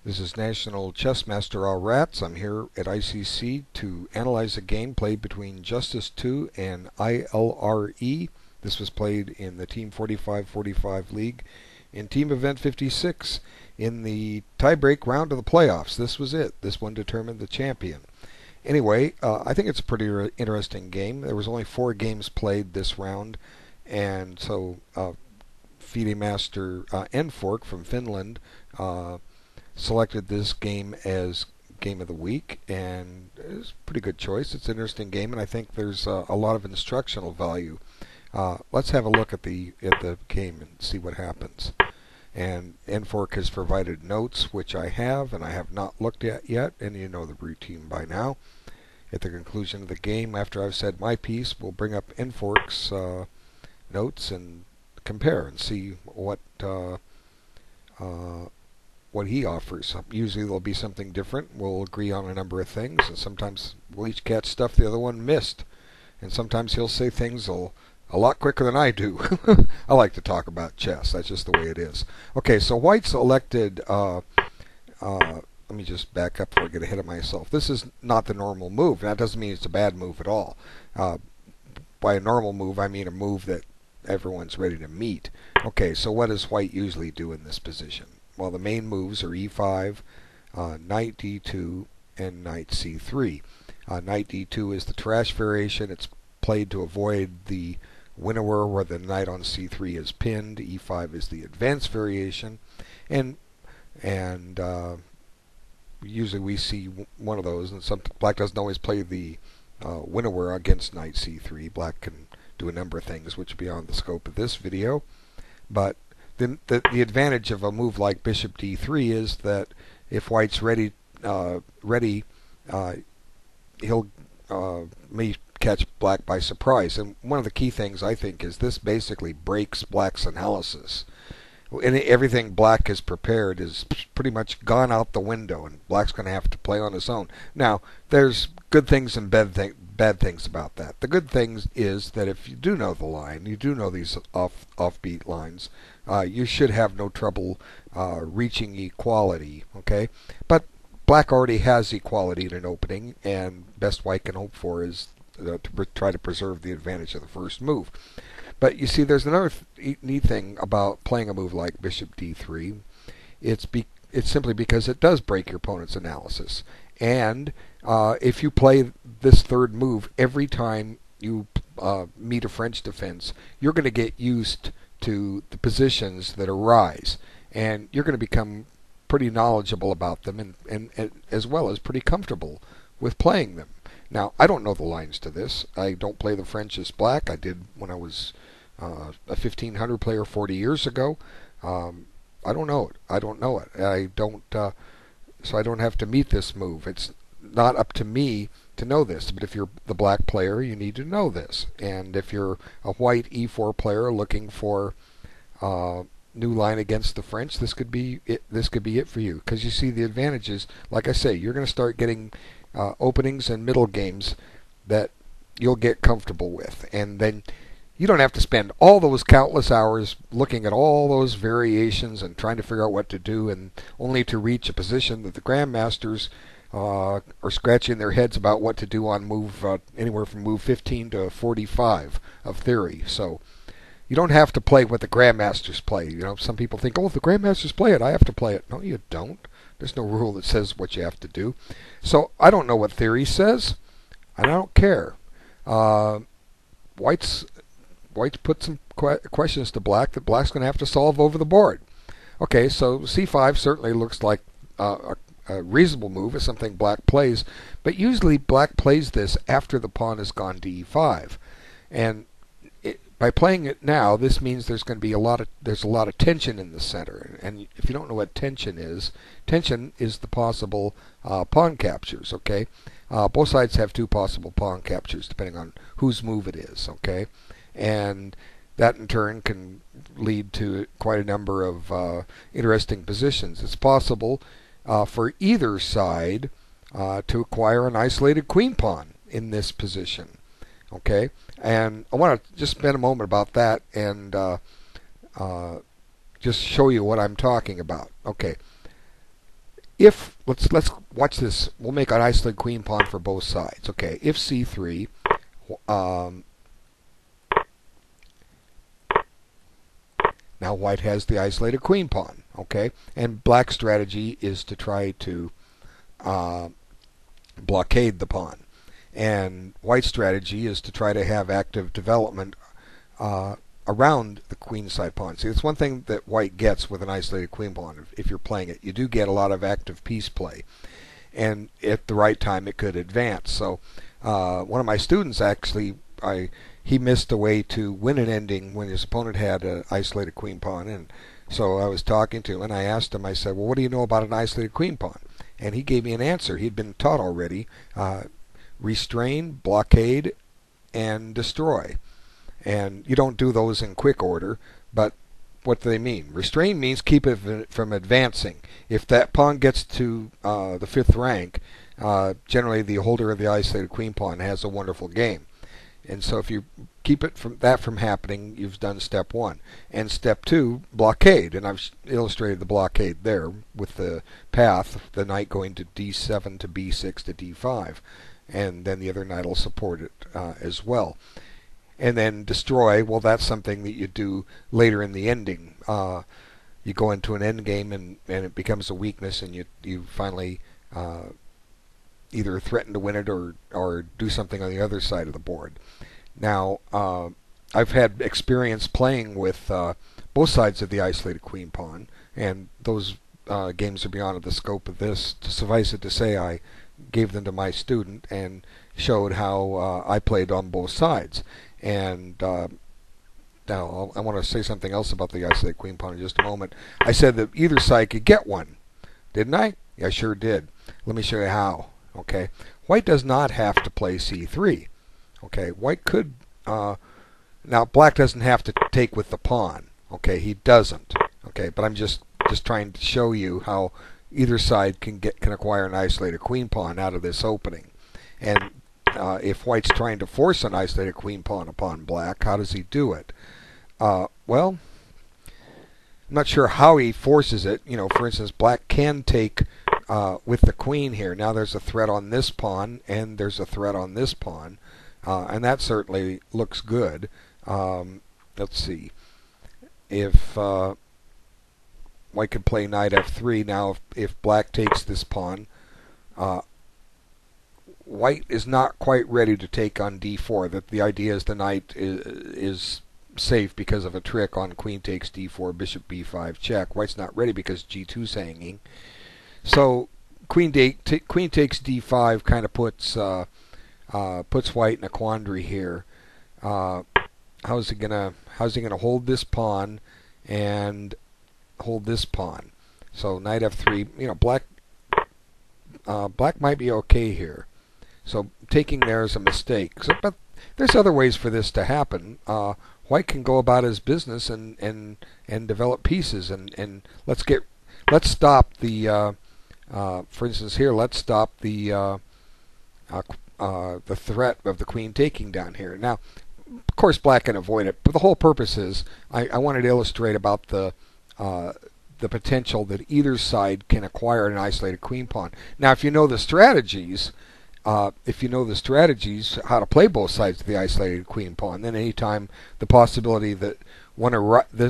This is National Chess Master Ra8. I'm here at ICC to analyze a game played between Justice 2 and ILRE. This was played in the Team4545 League in Team Event 56 in the tiebreak round of the playoffs. This was it. This one determined the champion. Anyway, I think it's a pretty interesting game. There was only 4 games played this round, and so FIDE Master Nfork from Finland selected this game as game of the week, and it's a pretty good choice. It's an interesting game, and I think there's a lot of instructional value. Let's have a look at the game and see what happens. And Nfork has provided notes, which I have, and I have not looked at yet, and you know the routine by now. At the conclusion of the game, after I've said my piece, we'll bring up Nfork's notes and compare and see what he offers. Usually there'll be something different. We'll agree on a number of things, and sometimes we'll each catch stuff the other one missed. And sometimes he'll say things a lot quicker than I do. I like to talk about chess. That's just the way it is. Okay, so White's elected. Let me just back up before I get ahead of myself. This is not the normal move. That doesn't mean it's a bad move at all. By a normal move, I mean a move that everyone's ready to meet. Okay, so what does White usually do in this position? Well, the main moves are e5, knight d2, and knight c3. Knight d2 is the trash variation. It's played to avoid the winnower where the knight on c3 is pinned. e5 is the advanced variation, and usually we see one of those. And black doesn't always play the winnower against knight c3. Black can do a number of things which are beyond the scope of this video, but the advantage of a move like bishop d3 is that if White's ready, he'll may catch black by surprise. And one of the key things I think is this basically breaks black's analysis. And everything black has prepared is pretty much gone out the window, and black's going to have to play on his own. Now, there's good things and bad things about that. The good things is that if you do know the line, you do know these offbeat lines, you should have no trouble reaching equality. Okay, but black already has equality in an opening, and best White can hope for is to try to preserve the advantage of the first move. But you see, there's another neat thing about playing a move like bishop d3. It's simply because it does break your opponent's analysis. And if you play this third move every time you meet a French defense, you're going to get used to the positions that arise, and you're going to become pretty knowledgeable about them, and as well as pretty comfortable with playing them. Now, I don't know the lines to this. I don't play the French as black. I did when I was a 1500 player 40 years ago. I don't know it. I don't know it. So I don't have to meet this move. It's not up to me to know this. But if you're the black player, you need to know this. And if you're a white e4 player looking for new line against the French, this could be it. This could be it for you, because you see the advantages. Like I say, you're going to start getting openings and middle games that you'll get comfortable with, and then you don't have to spend all those countless hours looking at all those variations and trying to figure out what to do, and only to reach a position that the grandmasters are scratching their heads about what to do on move anywhere from move 15 to 45 of theory. So you don't have to play what the grandmasters play. You know, some people think, oh, if the grandmasters play it, I have to play it. No, you don't. There's no rule that says what you have to do. So I don't know what theory says, and I don't care. White's put some questions to black that black's going to have to solve over the board. Okay, so c5 certainly looks like a reasonable move. It's something black plays, but usually black plays this after the pawn has gone to e5, and by playing it now, this means there's going to be a lot of tension in the center. And if you don't know what tension is the possible pawn captures. Okay, both sides have 2 possible pawn captures depending on whose move it is. Okay, and that in turn can lead to quite a number of interesting positions. It's possible for either side to acquire an isolated queen pawn in this position. Okay, and I want to just spend a moment about that and just show you what I'm talking about. Okay, if let's watch this. We'll make an isolated queen pawn for both sides. Okay, if c3, now white has the isolated queen pawn. Okay, and black's strategy is to try to blockade the pawn, and white's strategy is to try to have active development around the queenside pawn. See, it's one thing that white gets with an isolated queen pawn. If you're playing it, you do get a lot of active piece play, and at the right time it could advance. So one of my students actually, he missed a way to win an ending when his opponent had an isolated queen pawn, and so I was talking to him and I asked him, I said, well, what do you know about an isolated queen pawn? And he gave me an answer. He'd been taught already: restrain, blockade, and destroy. And you don't do those in quick order, but what do they mean? Restrain means keep it from advancing. If that pawn gets to the 5th rank, generally the holder of the isolated queen pawn has a wonderful game. And so if you keep it from happening, you've done step 1. And step 2, blockade. And I've illustrated the blockade there with the path, the knight going to d7 to b6 to d5. And then the other knight will support it as well. And then destroy, well, that's something that you do later in the ending. You go into an end game and it becomes a weakness, and you finally either threaten to win it or do something on the other side of the board. Now, I've had experience playing with both sides of the isolated queen pawn, and those games are beyond the scope of this. To suffice it to say, I gave them to my student and showed how I played on both sides. And now I want to say something else about the isolated queen pawn in just a moment. I said that either side could get one, didn't I? Yeah, I sure did. Let me show you how. Okay, white does not have to play c3. Okay, white could. Now black doesn't have to take with the pawn. Okay, he doesn't. Okay, but I'm just trying to show you how either side can acquire an isolated queen pawn out of this opening. And if white's trying to force an isolated queen pawn upon black, how does he do it? Well, I'm not sure how he forces it. You know, for instance, black can take with the queen here. Now there's a threat on this pawn, and there's a threat on this pawn, and that certainly looks good. Let's see. If white could play knight f3, now if black takes this pawn, white is not quite ready to take on d4. That the idea is the knight is safe because of a trick on queen takes d4, bishop b5 check. White's not ready because g2's hanging. So queen takes d5 kind of puts white in a quandary here. How's he gonna hold this pawn and hold this pawn? So knight f3. You know, black might be okay here. So taking there is a mistake. So, but there's other ways for this to happen. White can go about his business and develop pieces, and let's stop the for instance here, let's stop the threat of the queen taking down here. Now, of course, black can avoid it, but the whole purpose is I wanted to illustrate about the potential that either side can acquire an isolated queen pawn. Now, if you know the strategies, how to play both sides of the isolated queen pawn, then anytime the possibility that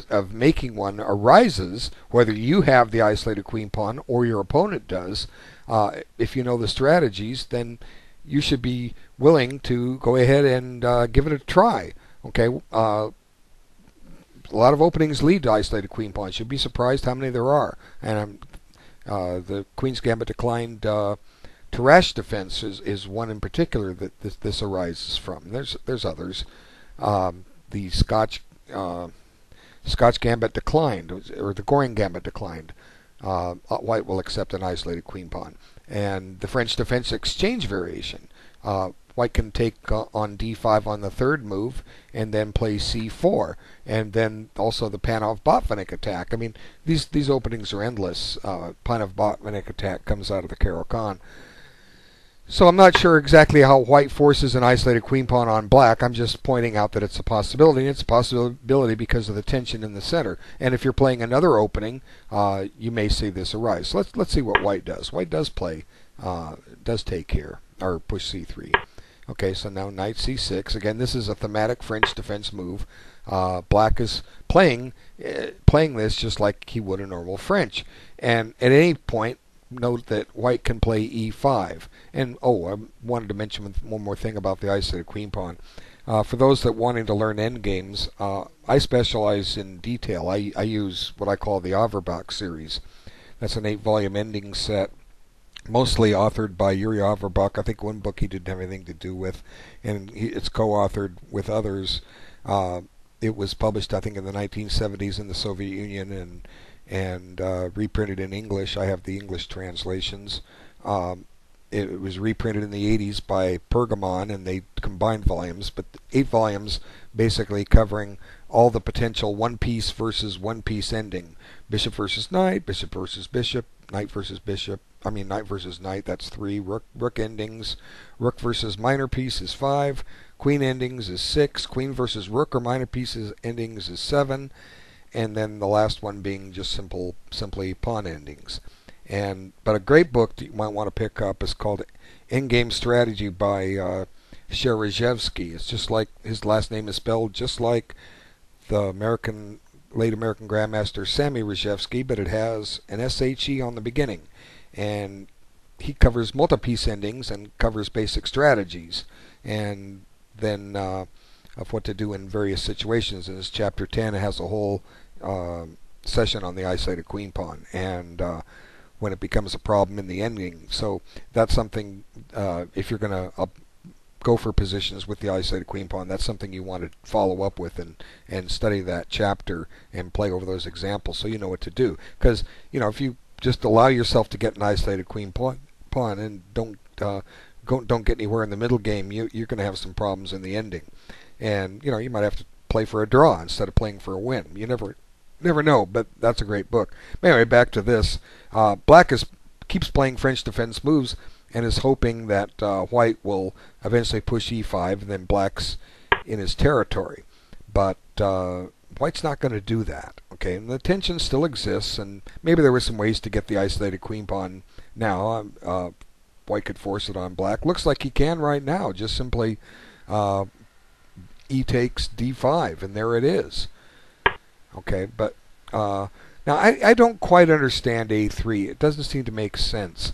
of making one arises, whether you have the isolated queen pawn or your opponent does, if you know the strategies, then you should be willing to go ahead and give it a try. Okay, a lot of openings lead to isolated queen pawns. You'll be surprised how many there are. And the Queen's Gambit declined Tarrasch defense is one in particular that this arises from. There's others. The Scotch Gambit declined, or the Goring Gambit declined. White will accept an isolated queen pawn. And the French defense exchange variation. White can take on d5 on the third move and then play c4, and then also the Panov-Botvinnik attack. I mean, these openings are endless. Panov-Botvinnik attack comes out of the Caro-Kann. So I'm not sure exactly how white forces an isolated queen pawn on black. I'm just pointing out that it's a possibility. It's a possibility because of the tension in the center. And if you're playing another opening, you may see this arise. So let's see what white does. White does play, does take here, or push c3. Okay, so now knight c6. Again, this is a thematic French defense move. Black is playing this just like he would a normal French. And at any point, note that white can play e5. And I wanted to mention one more thing about the isolated queen pawn. For those that wanting to learn endgames, I specialize in detail. I use what I call the Averbach series. That's an 8-volume ending set, mostly authored by Yuri Averbach. I think one book he didn't have anything to do with, and it's co-authored with others. It was published, I think, in the 1970s in the Soviet Union and reprinted in English. I have the English translations. It was reprinted in the 80s by Pergamon, and they combined volumes, but 8 volumes basically covering all the potential one-piece versus one-piece ending. Bishop versus knight, bishop versus bishop, knight versus bishop, knight versus knight, that's 3. Rook endings. Rook versus minor piece is 5. Queen endings is 6. Queen versus rook or minor pieces endings is 7. And then the last one being just simply pawn endings. But a great book that you might want to pick up is called Endgame Strategy by Sherezhevsky. It's just like his last name is spelled just like the late American Grandmaster Sammy Reshevsky, but it has an SHE on the beginning. And he covers multi-piece endings and covers basic strategies, and then of what to do in various situations. In his chapter 10, it has a whole session on the isolated queen pawn and when it becomes a problem in the ending. So that's something, if you're going to go for positions with the isolated queen pawn, that's something you want to follow up with and study that chapter and play over those examples so you know what to do. Because if you just allow yourself to get an isolated queen pawn and don't get anywhere in the middle game, you're going to have some problems in the ending. And you might have to play for a draw instead of playing for a win. You never know, but that's a great book. Anyway, back to this. Black keeps playing French defense moves and is hoping that white will eventually push e5, and then black's in his territory. But white's not going to do that. Okay, and the tension still exists, and maybe there were some ways to get the isolated queen pawn now. White could force it on black. Looks like he can right now. Just simply e takes d5, and there it is. Okay, but now I don't quite understand a3. It doesn't seem to make sense.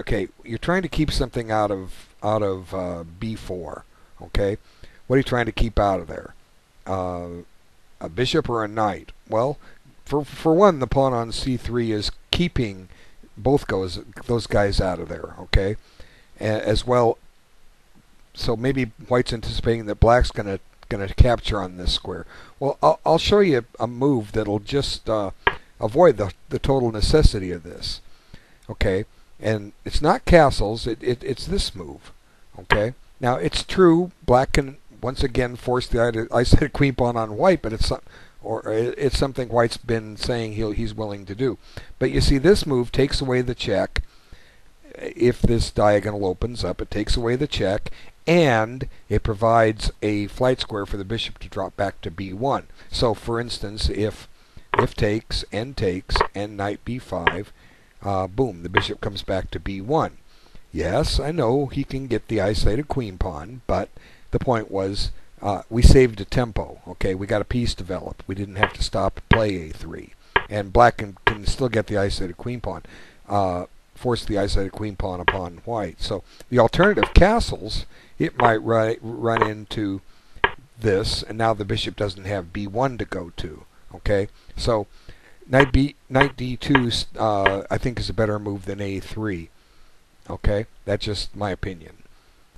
Okay, you're trying to keep something out of b4. Okay, what are you trying to keep out of there? A bishop or a knight? Well, for one, the pawn on c3 is keeping both those guys out of there. Okay, as well. So maybe white's anticipating that black's going to capture on this square. Well, I'll show you a move that'll just avoid the total necessity of this. Okay, and it's not castles. It's this move. Okay, now it's true black can once again force the isolated queen pawn on white, but it's something white's been saying he's willing to do. But you see, this move takes away the check. If this diagonal opens up, it takes away the check, and it provides a flight square for the bishop to drop back to b1. So, for instance, if takes, and knight b5, boom, the bishop comes back to b1. Yes, I know he can get the isolated queen pawn, but the point was we saved a tempo. Okay, we got a piece developed. We didn't have to stop and play a3. And black can still get the isolated queen pawn. Force the isolated queen pawn upon white. So the alternative castles, it might run into this, and now the bishop doesn't have b1 to go to. Okay, so knight d2 I think is a better move than a3. Okay, that's just my opinion.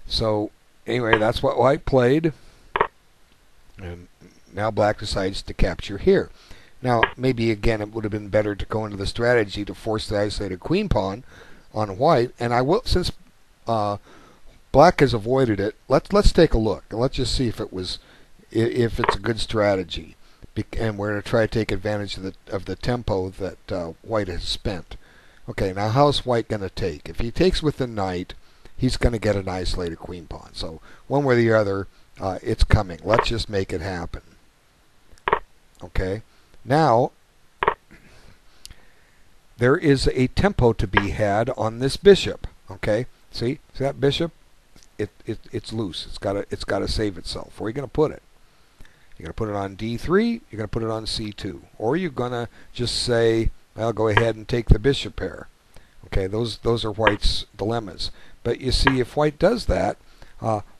So anyway, that's what white played, and now black decides to capture here. Now, maybe again it would have been better to go into the strategy to force the isolated queen pawn on white, and I will, since black has avoided it. Let's take a look and let's just see if it's a good strategy, and we're going to try to take advantage of the tempo that white has spent. Okay, now how's white going to take? If he takes with the knight, he's going to get an isolated queen pawn. So one way or the other, it's coming. Let's just make it happen. Okay, now there is a tempo to be had on this bishop. Okay, see that bishop? It's loose. It's got to save itself. Where are you going to put it? You're going to put it on D3. You're going to put it on C2, or you're going to just say, "Well, go ahead and take the bishop pair." Okay, those are white's dilemmas. But you see, if white does that,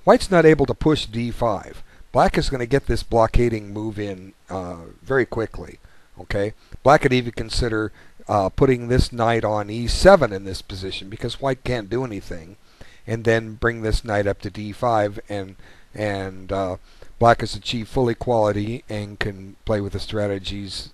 white's not able to push D5. Black is going to get this blockading move in very quickly. Okay, black could even consider putting this knight on E7 in this position because white can't do anything, and then bring this knight up to D5, and black has achieved full equality and can play with the strategies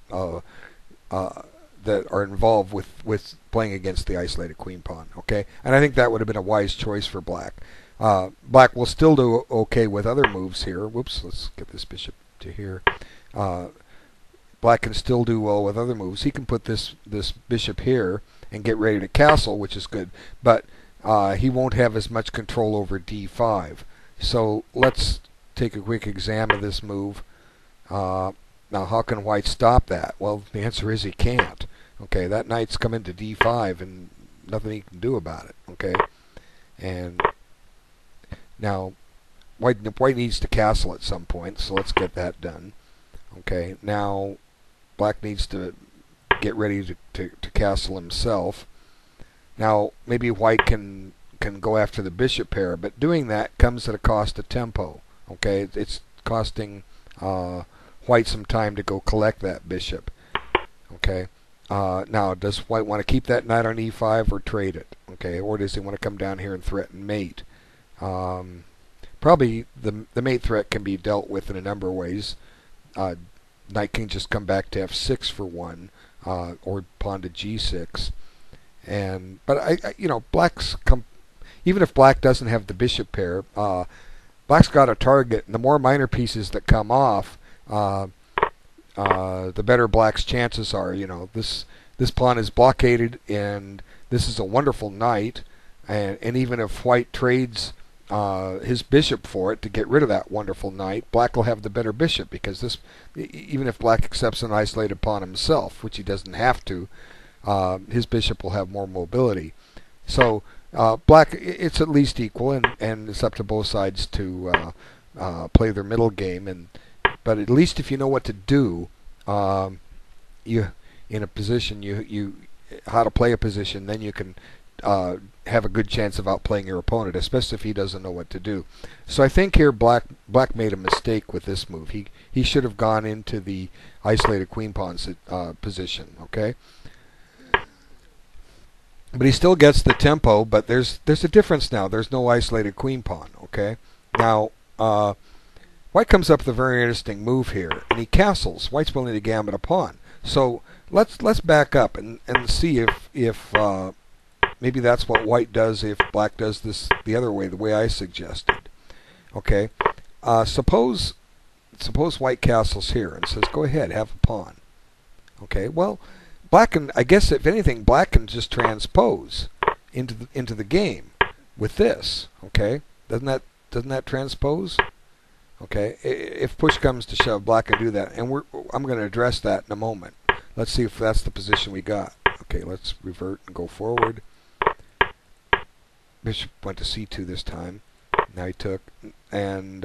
that are involved with playing against the isolated queen pawn. Okay, and I think that would have been a wise choice for black. Black will still do okay with other moves here. Whoops, let's get this bishop to here. Black can still do well with other moves. He can put this bishop here and get ready to castle, which is good. But he won't have as much control over D5. So let's take a quick exam of this move. Now, how can white stop that? Well, the answer is he can't. Okay, that knight's come into D5 and nothing he can do about it. Okay, and now white needs to castle at some point, so let's get that done. Okay, now black needs to get ready to castle himself. Now maybe white can go after the bishop pair, but doing that comes at a cost of tempo. Okay, it's costing white some time to go collect that bishop. Okay, now does white want to keep that knight on E5 or trade it? Okay, or does he want to come down here and threaten mate? Probably the mate threat can be dealt with in a number of ways. Knight can just come back to F6 for one, or pawn to G6. But black's even if black doesn't have the bishop pair, black's got a target, and the more minor pieces that come off, the better black's chances are. This pawn is blockaded, and this is a wonderful knight, and even if white trades his bishop for it to get rid of that wonderful knight, black will have the better bishop, because even if black accepts an isolated pawn himself, which he doesn't have to, his bishop will have more mobility. So black, it's at least equal, and it's up to both sides to play their middle game. But at least if you know what to do, you in a position, you how to play a position, then you can have a good chance of outplaying your opponent, especially if he doesn't know what to do. So I think here black made a mistake with this move. He should have gone into the isolated queen pawn position. Okay, but he still gets the tempo. But there's a difference now. There's no isolated queen pawn. Okay, now white comes up with a very interesting move here, and he castles. White's willing to gambit a pawn. So let's back up and see if maybe that's what white does if black does this the other way, the way I suggested. Okay, suppose white castles here and says, "Go ahead, have a pawn." Okay, well, black can, I guess if anything, black can just transpose into the game with this. Okay, doesn't that transpose? Okay, if push comes to shove, black can do that, and I'm going to address that in a moment. Let's see if that's the position we got. Okay, let's revert and go forward. Bishop went to C2 this time. Now he took, and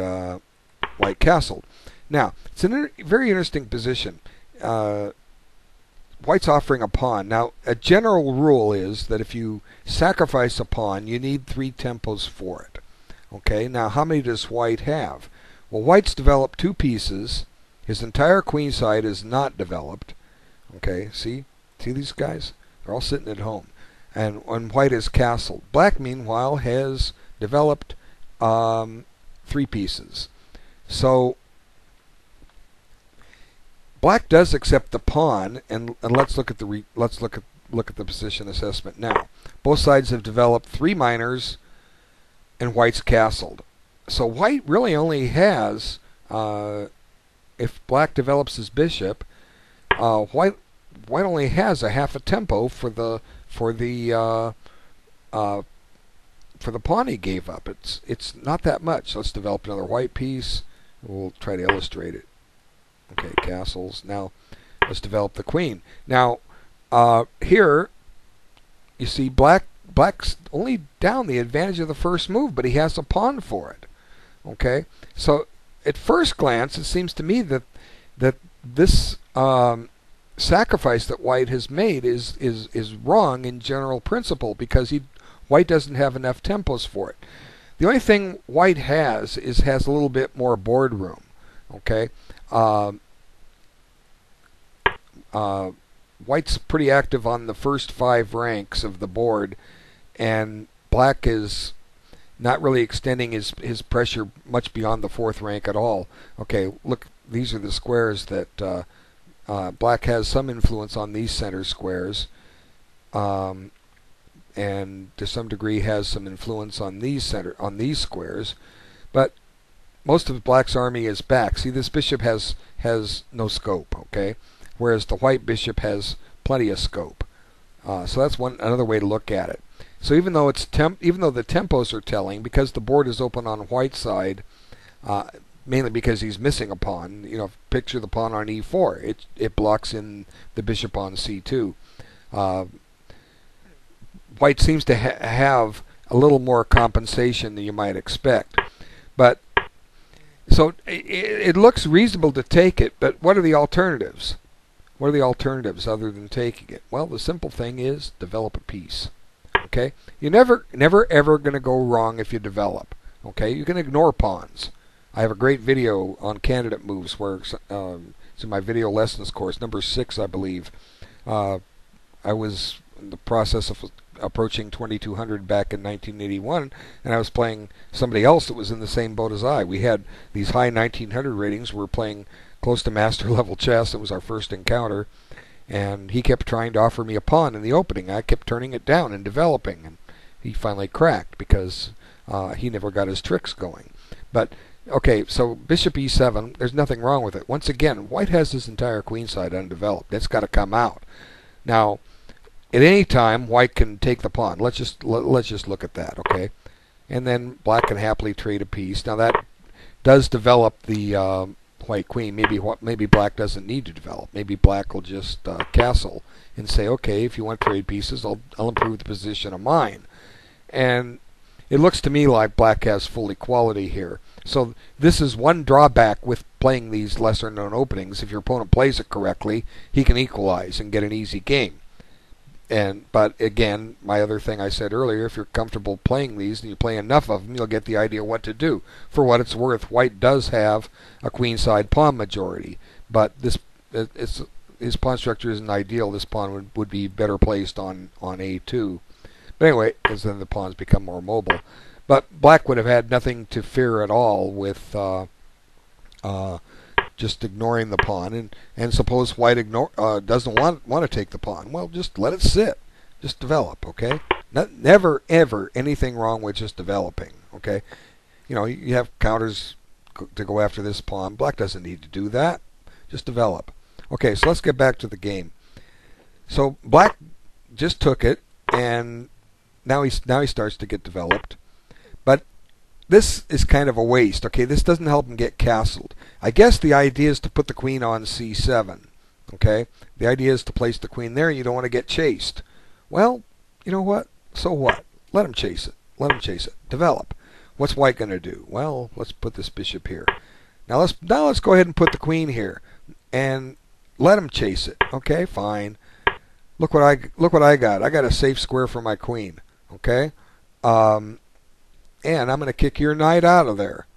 white castled. Now, it's a very interesting position. White's offering a pawn. Now, a general rule is that if you sacrifice a pawn, you need 3 tempos for it. Okay, now how many does white have? Well, white's developed 2 pieces. His entire queen side is not developed. Okay, see these guys? They're all sitting at home. And white is castled. Black, meanwhile, has developed 3 pieces. So black does accept the pawn, and let's look at the position assessment now. Both sides have developed 3 minors, and white's castled. So white really only has, if black develops his bishop, white only has a half a tempo for the for the pawn he gave up. It's not that much. Let's develop another white piece. We'll try to illustrate it. Okay, castles. Now let's develop the queen. Now here you see black's only down the advantage of the first move, but he has a pawn for it. Okay, so at first glance it seems to me that this sacrifice that white has made is wrong in general principle, because white doesn't have enough tempos for it. The only thing white has a little bit more board room. Okay, white's pretty active on the first 5 ranks of the board, and black is not really extending his pressure much beyond the 4th rank at all. Okay, look, these are the squares that black has some influence on these center squares, and to some degree has some influence on these squares, but most of black's army is back. See, this bishop has no scope, okay, whereas the white bishop has plenty of scope. So that's another way to look at it. So even though the tempos are telling, because the board is open on white's side, mainly because he's missing a pawn. You know, picture the pawn on e4. It blocks in the bishop on c2. White seems to have a little more compensation than you might expect. But so it looks reasonable to take it, but what are the alternatives? What are the alternatives other than taking it? Well, the simple thing is develop a piece. Okay? You're never ever going to go wrong if you develop. Okay? You can ignore pawns. I have a great video on candidate moves where it's in my video lessons course, number 6, I believe. I was in the process of approaching 2200 back in 1981, and I was playing somebody else that was in the same boat as I. We had these high 1900 ratings. We were playing close to master level chess. It was our first encounter, and he kept trying to offer me a pawn in the opening. I kept turning it down and developing, and he finally cracked because he never got his tricks going. But okay, so bishop e7, there's nothing wrong with it. Once again, white has his entire queenside undeveloped. That's got to come out. Now, at any time, white can take the pawn. Let's just look at that, okay? And then black can happily trade a piece. Now that does develop the white queen. Maybe black doesn't need to develop. Maybe black will just castle and say, okay, if you want to trade pieces, I'll improve the position of mine. And it looks to me like black has full equality here. So this is one drawback with playing these lesser known openings. If your opponent plays it correctly, he can equalize and get an easy game. But again, my other thing I said earlier, if you're comfortable playing these and you play enough of them, you'll get the idea what to do. For what it's worth, white does have a queenside pawn majority, but his pawn structure isn't ideal. This pawn would be better placed on a2. But anyway, because then the pawns become more mobile. But black would have had nothing to fear at all with just ignoring the pawn, and suppose white doesn't want to take the pawn. Well, just let it sit. Just develop, okay? Never ever anything wrong with just developing, okay? You know, you have counters to go after this pawn. Black doesn't need to do that. Just develop. Okay, so let's get back to the game. So black just took it, and now he starts to get developed. But this is kind of a waste. Okay, this doesn't help him get castled. I guess the idea is to put the queen on c7. Okay, the idea is to place the queen there. You don't want to get chased. Well, you know what? So what? Let him chase it. Let him chase it. Develop. What's white going to do? Well, let's put this bishop here. Now let's go ahead and put the queen here, and let him chase it. Okay, fine. Look what I got. I got a safe square for my queen. Okay. And I'm going to kick your knight out of there.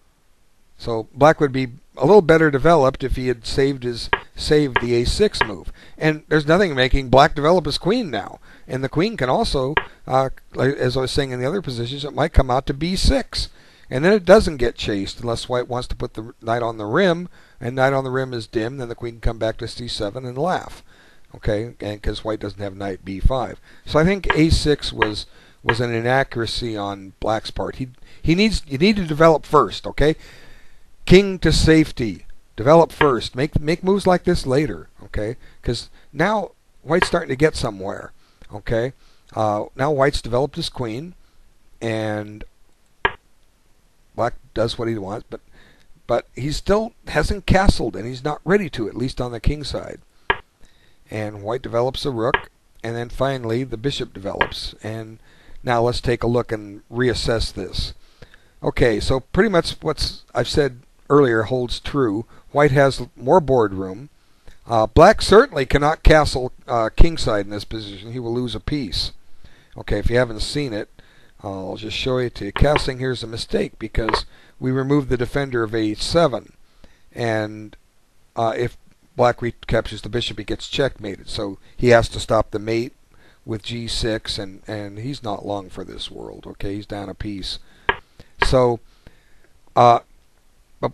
So black would be a little better developed if he had saved the a6 move. And there's nothing making black develop his queen now. And the queen can also, as I was saying in the other positions, it might come out to b6. And then it doesn't get chased unless white wants to put the knight on the rim, and knight on the rim is dim. Then the queen can come back to c7 and laugh. Okay, and because white doesn't have knight b5. So I think a6 was an inaccuracy on black's part. You need to develop first, okay? King to safety. Develop first. Make moves like this later, okay? Because now white's starting to get somewhere, okay? Now white's developed his queen, and black does what he wants, but he still hasn't castled, and he's not ready to, at least on the king side. And white develops a rook, and then finally the bishop develops. And now let's take a look and reassess this. Okay, so pretty much what I've said earlier holds true. White has more board room. Black certainly cannot castle kingside in this position. He will lose a piece. Okay, if you haven't seen it, I'll just show it to you. Castling here is a mistake because we removed the defender of a7, and if black recaptures the bishop, he gets checkmated. So he has to stop the mate with g6, and he's not long for this world. Okay, he's down a piece. So, but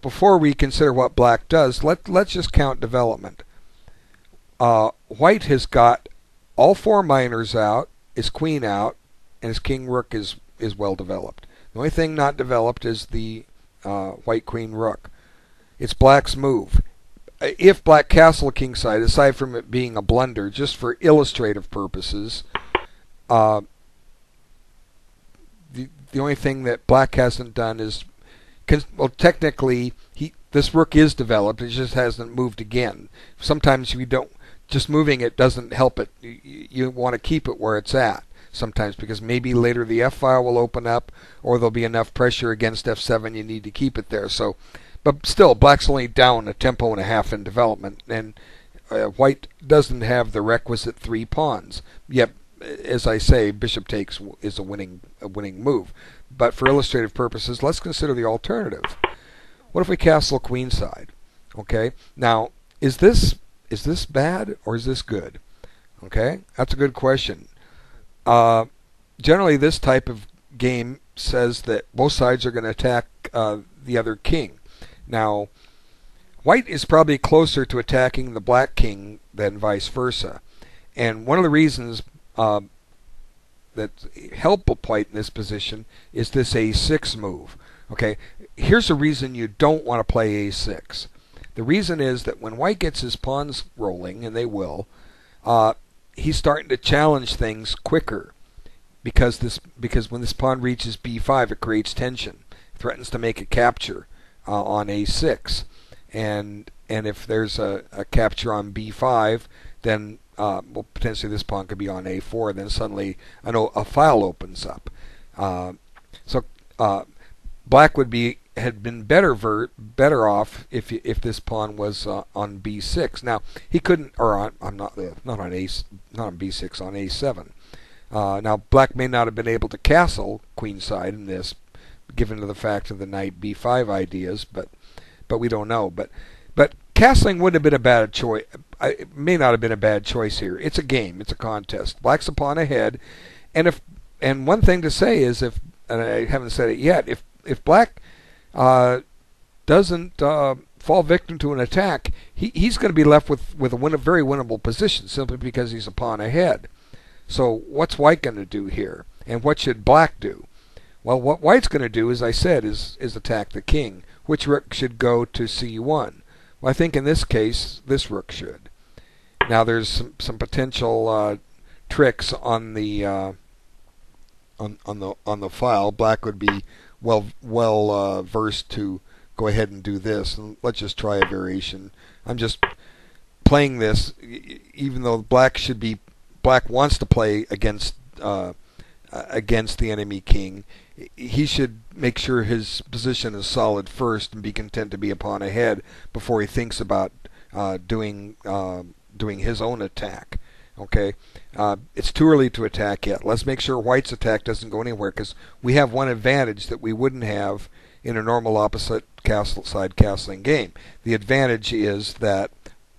before we consider what black does, let's just count development. White has got all four minors out, his queen out, and his king rook is well developed. The only thing not developed is the white queen rook. It's black's move. If black castle kingside, aside from it being a blunder, just for illustrative purposes, the only thing that black hasn't done is, well, technically this rook is developed. It just hasn't moved again. Sometimes we don't. Just moving it doesn't help it. You want to keep it where it's at sometimes, because maybe later the F file will open up, or there'll be enough pressure against F7 you need to keep it there. So, but still, black's only down a tempo and a half in development, and white doesn't have the requisite 3 pawns. Yet, as I say, bishop takes is a winning move. But for illustrative purposes, let's consider the alternative. What if we castle queenside? Okay, now is this bad or is this good? Okay, that's a good question. Generally, this type of game says that both sides are going to attack the other king. Now, white is probably closer to attacking the black king than vice versa. And one of the reasons that help white in this position is this a6 move. Okay, here's a reason you don't want to play a6. The reason is that when white gets his pawns rolling, and they will, he's starting to challenge things quicker, because when this pawn reaches b5, it creates tension. It threatens to make a capture on a6, and if there's a capture on b5, then well, potentially this pawn could be on a4, and then suddenly a file opens up. So black had been better off if this pawn was on b6. Now he couldn't, or not on b6, on a7. Now black may not have been able to castle queenside in this, given to the fact of the knight b5 ideas, but we don't know. But castling would have been a bad choice. It may not have been a bad choice here. It's a game. It's a contest. Black's a pawn ahead, and one thing to say is, and I haven't said it yet, if black doesn't fall victim to an attack, he's going to be left with a very winnable position, simply because he's a pawn ahead. So what's white going to do here, and what should black do? Well, what white's going to do, as I said, is attack the king. Which rook should go to c1? Well, I think in this case this rook should. Now there's some potential tricks on the on the file. Black would be well versed to go ahead and do this. And let's just try a variation. I'm just playing this, even though black wants to play against the enemy king. He should make sure his position is solid first and be content to be a pawn ahead before he thinks about doing his own attack. Okay, it's too early to attack yet. Let's make sure white's attack doesn't go anywhere, because we have one advantage that we wouldn't have in a normal opposite side castling game. The advantage is that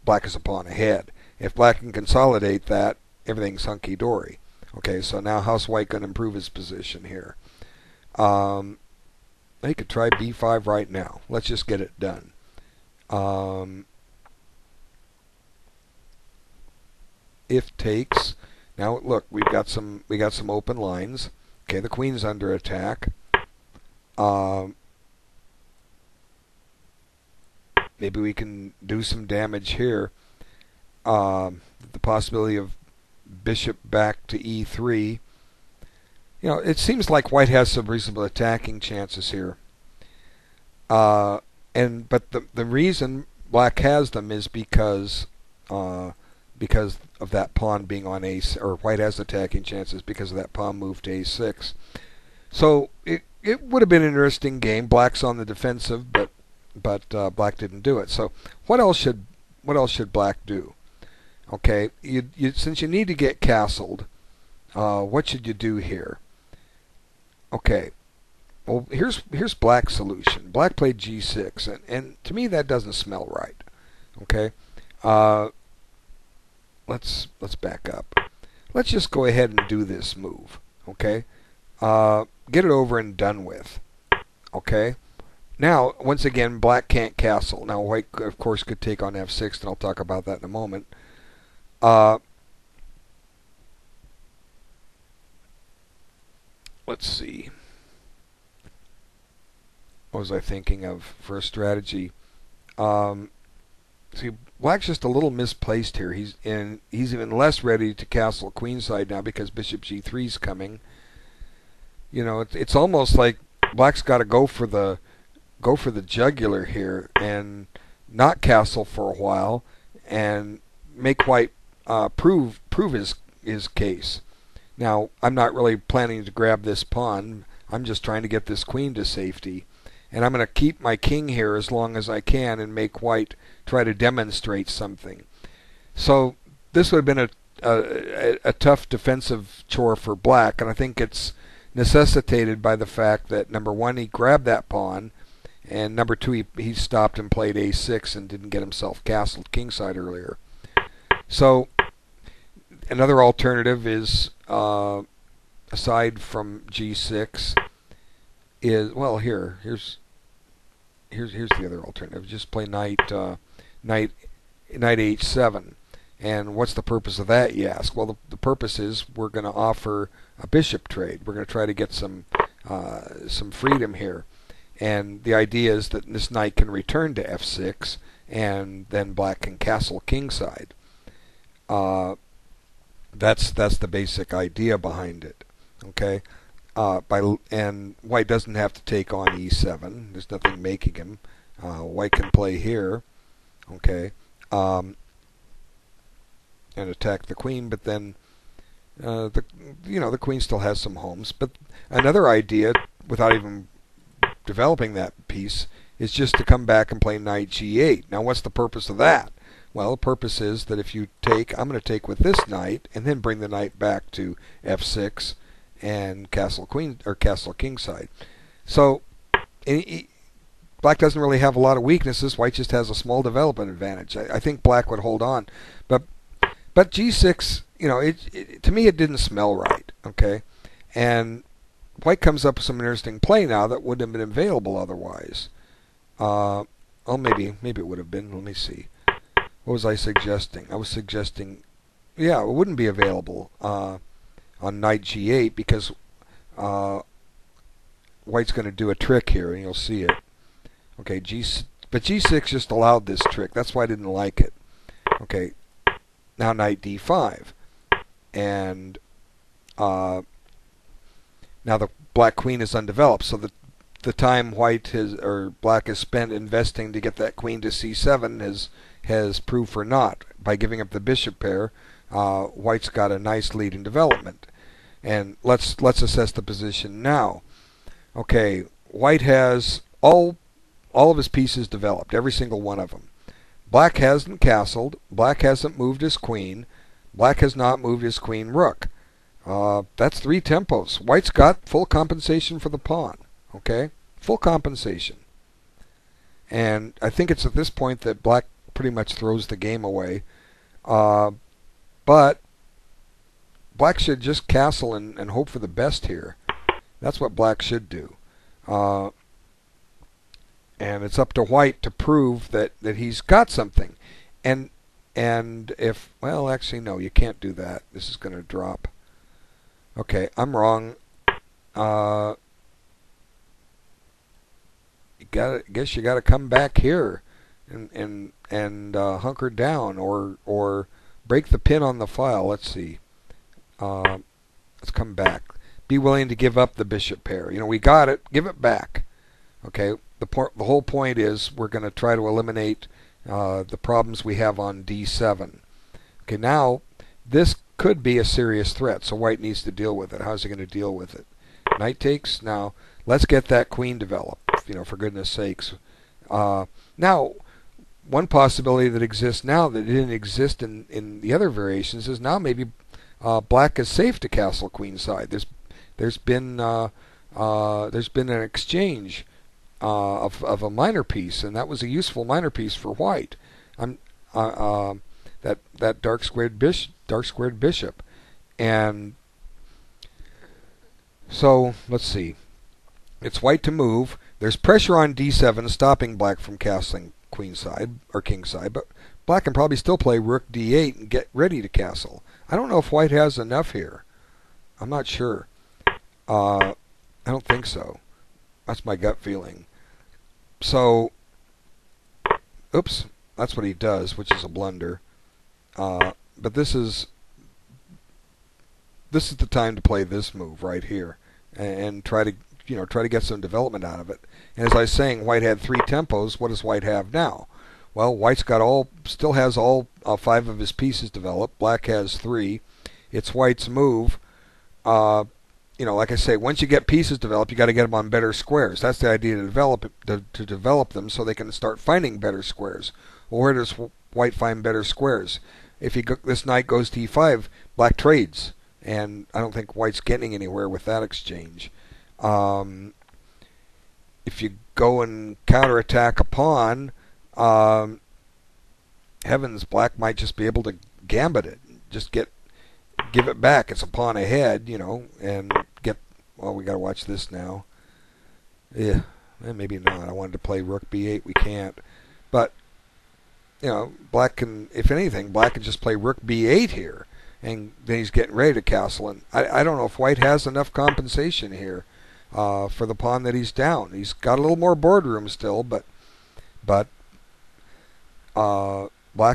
black is a pawn ahead. If black can consolidate that, everything's hunky-dory. Okay, so now how's white going to improve his position here? He could try b5 right now. Let's just get it done. If takes. Now look, we got some open lines. Okay, the queen's under attack. Maybe we can do some damage here. The possibility of bishop back to e3 it seems like white has some reasonable attacking chances here. But the reason black has them is because of that pawn being on a6, or white has attacking chances because of that pawn move to a6. So it would have been an interesting game. Black's on the defensive, but black didn't do it. So what else should black do? Okay, since you need to get castled, what should you do here? Okay, well here's black's solution. Black played g6, and to me that doesn't smell right. Okay, let's back up. Let's just go ahead and do this move. Okay, get it over and done with. Okay. Now, once again, black can't castle. Now, white, of course, could take on f6, and I'll talk about that in a moment. Let's see. What was I thinking of for a strategy? See, black's just a little misplaced here. He's even less ready to castle queenside now because bishop g3 is coming. It's almost like black's got to go for the jugular here and not castle for a while and make white prove his case. Now, I'm not really planning to grab this pawn. I'm just trying to get this queen to safety. And I'm going to keep my king here as long as I can and make white try to demonstrate something. So this would have been a tough defensive chore for black, and I think it's necessitated by the fact that, number one, he grabbed that pawn, and number two, he stopped and played a6 and didn't get himself castled kingside earlier. So another alternative is, aside from g6, is, well, here's the other alternative. Just play knight h7. And what's the purpose of that, you ask? Well, the purpose is we're going to offer a bishop trade. We're going to try to get some freedom here. And the idea is that this knight can return to f6, and then black can castle kingside. That's the basic idea behind it. Okay, and white doesn't have to take on e7. There's nothing making him. White can play here. Okay, and attack the queen, but then the queen still has some homes. But another idea, without even developing that piece, is just to come back and play knight g8. Now, what's the purpose of that? Well, the purpose is that if you take, I'm going to take with this knight and then bring the knight back to f6 and castle queen or castle kingside. So black doesn't really have a lot of weaknesses. White just has a small development advantage. I think black would hold on, but g6, to me it didn't smell right. Okay, and white comes up with some interesting play now that wouldn't have been available otherwise. Well, maybe it would have been. Let me see. What was I suggesting? I was suggesting, yeah, it wouldn't be available on knight g8 because white's going to do a trick here, and you'll see it. Okay, but g6 just allowed this trick. That's why I didn't like it. Okay, now knight d5, and now the black queen is undeveloped. So the time black has spent investing to get that queen to c7 has proved for naught. By giving up the bishop pair, white's got a nice lead in development. And let's assess the position now. Okay, white has all of his pieces developed, every single one of them. Black hasn't castled. Black hasn't moved his queen. Black has not moved his queen rook. That's 3 tempos. White's got full compensation for the pawn. Okay, full compensation. And I think it's at this point that black pretty much throws the game away. But black should just castle and hope for the best here. That's what black should do. And it's up to white to prove that he's got something. And if, well, actually, no, you can't do that. This is going to drop. Okay, I'm wrong. Guess you got to come back here and hunker down or break the pin on the file. Let's see. Let's come back. be willing to give up the bishop pair. You know, we got it, give it back. Okay, the whole point is we're going to try to eliminate the problems we have on d7. Okay, now this could be a serious threat, so white needs to deal with it. How's he going to deal with it? Knight takes. Now let's get that queen developed. You know, for goodness sakes. Now, one possibility that exists now that didn't exist in the other variations is now maybe black is safe to castle queenside. There's been an exchange of a minor piece, and that was a useful minor piece for white. That dark squared bishop, and so let's see. It's white to move. There's pressure on d7 stopping black from castling queenside or kingside, but black can probably still play rook d8 and get ready to castle. I don't know if white has enough here. I'm not sure. I don't think so. That's my gut feeling. So, oops, that's what he does, which is a blunder. But this is the time to play this move right here and try to get some development out of it. And as I was saying, white had 3 tempos. What does white have now? Well, white's still has all 5 of his pieces developed. Black has 3. It's white's move. Like I say, once you get pieces developed, you got to get them on better squares. That's the idea, to develop them so they can start finding better squares. Well, where does white find better squares? If this knight goes to e5, black trades, and I don't think white's getting anywhere with that exchange. If you go and counterattack a pawn, heavens, black might just be able to gambit it, just give it back. It's a pawn ahead, and get. Well, we got to watch this now. Yeah, maybe not. I wanted to play rook b8. We can't, but black can. If anything, black can just play rook b8 here, and then he's getting ready to castle. And I don't know if white has enough compensation here for the pawn that he's down. He's got a little more boardroom still, but black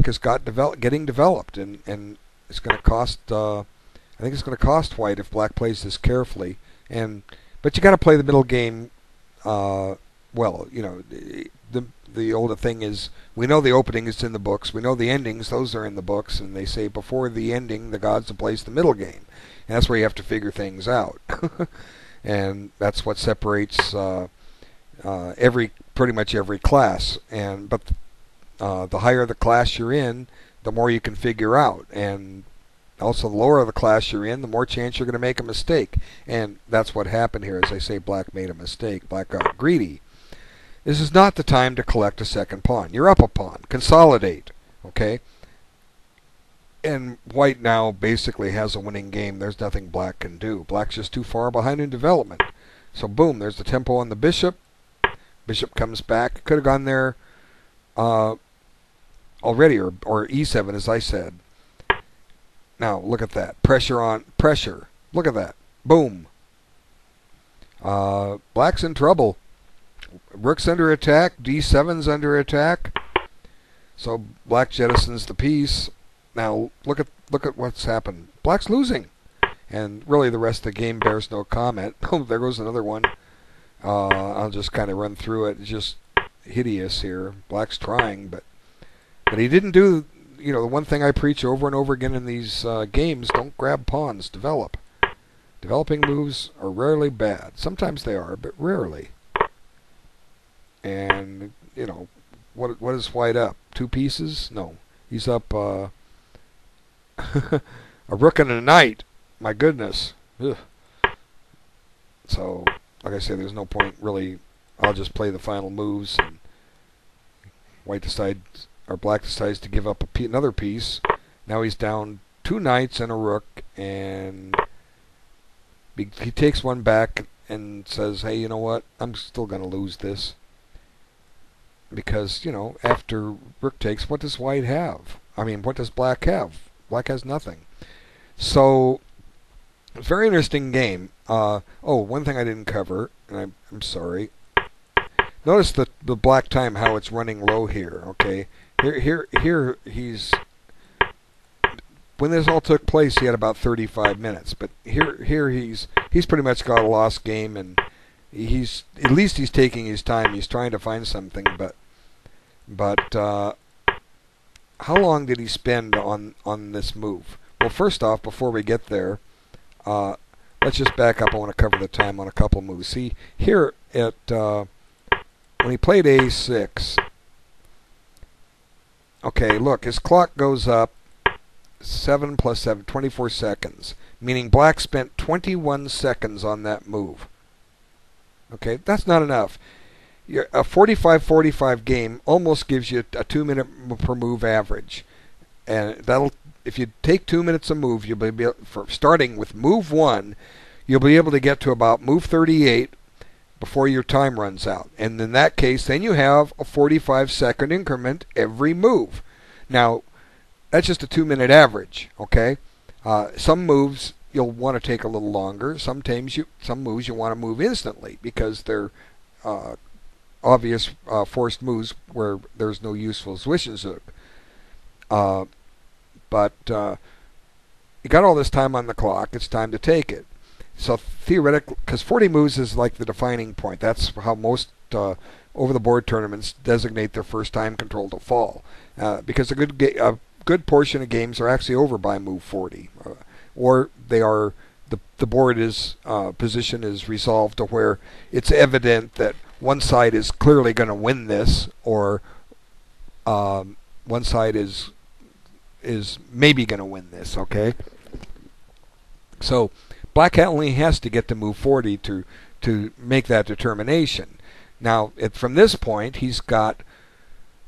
has got getting developed, and it's going to cost. I think it's going to cost white if black plays this carefully. But you got to play the middle game well. The older thing is, we know the opening is in the books. We know the endings; those are in the books. And they say before the ending, the gods have placed the middle game, and that's where you have to figure things out. And that's what separates pretty much every class. But the higher the class you're in, the more you can figure out, and also the lower the class you're in, the more chance you're going to make a mistake. And that's what happened here. As I say, black made a mistake. Black got greedy. This is not the time to collect a second pawn. You're up a pawn. Consolidate. Okay? And white now basically has a winning game. There's nothing black can do. Black's just too far behind in development. So boom, there's the tempo on the bishop. Bishop comes back. Could have gone there already, or e7, as I said. Now, look at that. Pressure on pressure. Look at that. Boom. Black's in trouble. Rook's under attack. d7's under attack. So black jettisons the piece. Now, look at what's happened. Black's losing. And really the rest of the game bears no comment. Oh, there goes another one. I'll just kind of run through it. It's just hideous here. Black's trying, but he didn't do, the one thing I preach over and over again in these games: don't grab pawns, develop. Developing moves are rarely bad. Sometimes they are, but rarely. And, what is white up? 2 pieces? No. He's up a rook and a knight. My goodness. Ugh. So, like I say, there's no point really. I'll just play the final moves, and black decides to give up another piece. Now he's down 2 knights and a rook, and he takes one back and says, hey, you know what? I'm still going to lose this. Because, after rook takes, what does white have? I mean, what does black have? Black has nothing. So, very interesting game. One thing I didn't cover, and I'm sorry. Notice the black time, how it's running low here, okay? Here he's when this all took place, he had about 35 minutes. But here he's pretty much got a lost game, and he's at least he's taking his time. He's trying to find something, but how long did he spend on this move? Well, first off, before we get there, let's just back up. I want to cover the time on a couple moves. See, here at when he played A6, okay, look, his clock goes up 7 plus 7, 24 seconds, meaning black spent 21 seconds on that move. Okay, that's not enough. A 45-45 game almost gives you a 2-minute per move average, and that'll, if you take 2 minutes a move, you'll be for starting with move 1, you'll be able to get to about move 38 before your time runs out. And in that case, then you have a 45-second increment every move. Now, that's just a 2-minute average. Okay, some moves you'll want to take a little longer. Some moves you want to move instantly because they're obvious forced moves where there's no useful Zwischenzug. But you got all this time on the clock. It's time to take it. So theoretically, because 40 moves is like the defining point. That's how most over-the-board tournaments designate their first time control to fall. Because a good portion of games are actually over by move 40, or they are the board is position is resolved to where it's evident that one side is clearly going to win this, or one side is maybe going to win this. Okay, so black only has to get to move 40 to make that determination. Now, from this point, he's got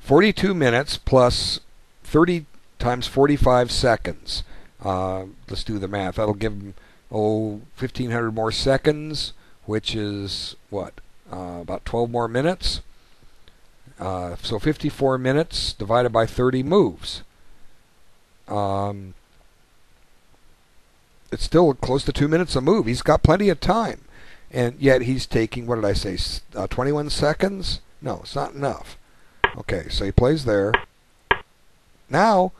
42 minutes plus 30 times 45 seconds. Let's do the math. That'll give him 1,500 more seconds, which is what? About 12 more minutes. So 54 minutes divided by 30 moves. It's still close to 2 minutes a move. He's got plenty of time. And yet he's taking, what did I say, 21 seconds? No, it's not enough. Okay, so he plays there. Now,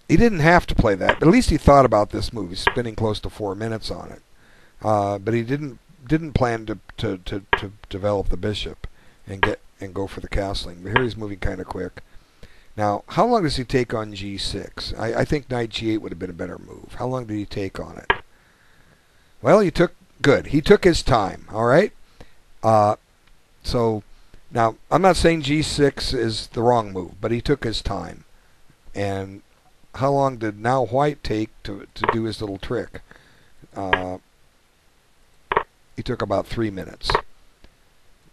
he didn't have to play that, but at least he thought about this move. He's spending close to 4 minutes on it. But he didn't plan to develop the bishop and go for the castling. But here he's moving kind of quick. Now, how long does he take on G6? I think knight G8 would have been a better move. How long did he take on it? Well, he took his time. All right. So now I'm not saying G6 is the wrong move, but he took his time. And how long did now White take to do his little trick? He took about 3 minutes.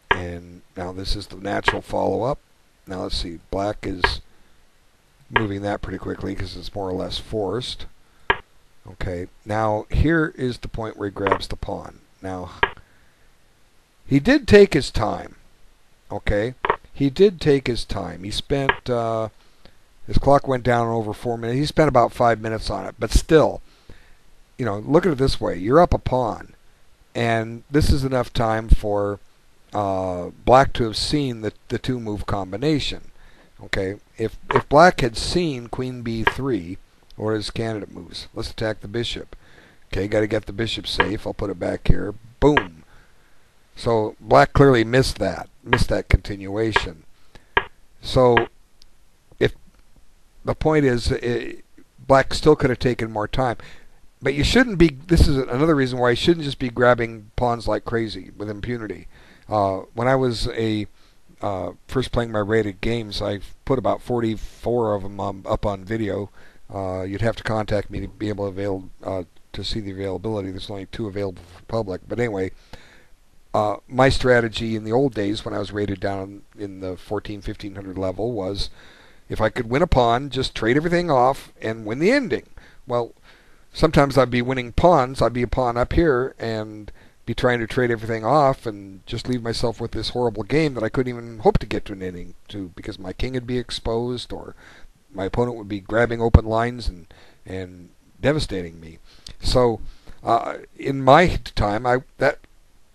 And now this is the natural follow-up. Now let's see. Black is moving that pretty quickly because it's more or less forced. Okay. Now here is the point where he grabs the pawn. Now he did take his time. Okay. He did take his time. He spent his clock went down over 4 minutes. He spent about 5 minutes on it. But still, you know, look at it this way. You're up a pawn. And this is enough time for black to have seen the two-move combination. Okay, if black had seen Queen B3, or his candidate moves, let's attack the bishop. Okay, got to get the bishop safe. I'll put it back here. Boom. So black clearly missed that continuation. So if the point is, black still could have taken more time. But you shouldn't be, this is another reason why you shouldn't just be grabbing pawns like crazy with impunity. When I was first playing my rated games, I put about 44 of them up on video. You'd have to contact me to be able to see the availability. There's only 2 available for public. But anyway, my strategy in the old days when I was rated down in the 1,1500 level was, if I could win a pawn, just trade everything off and win the ending. Well, sometimes I'd be winning pawns. I'd be a pawn up here and be trying to trade everything off and just leave myself with this horrible game that I couldn't even hope to get to an ending to, because my king would be exposed or my opponent would be grabbing open lines and devastating me. So in my time,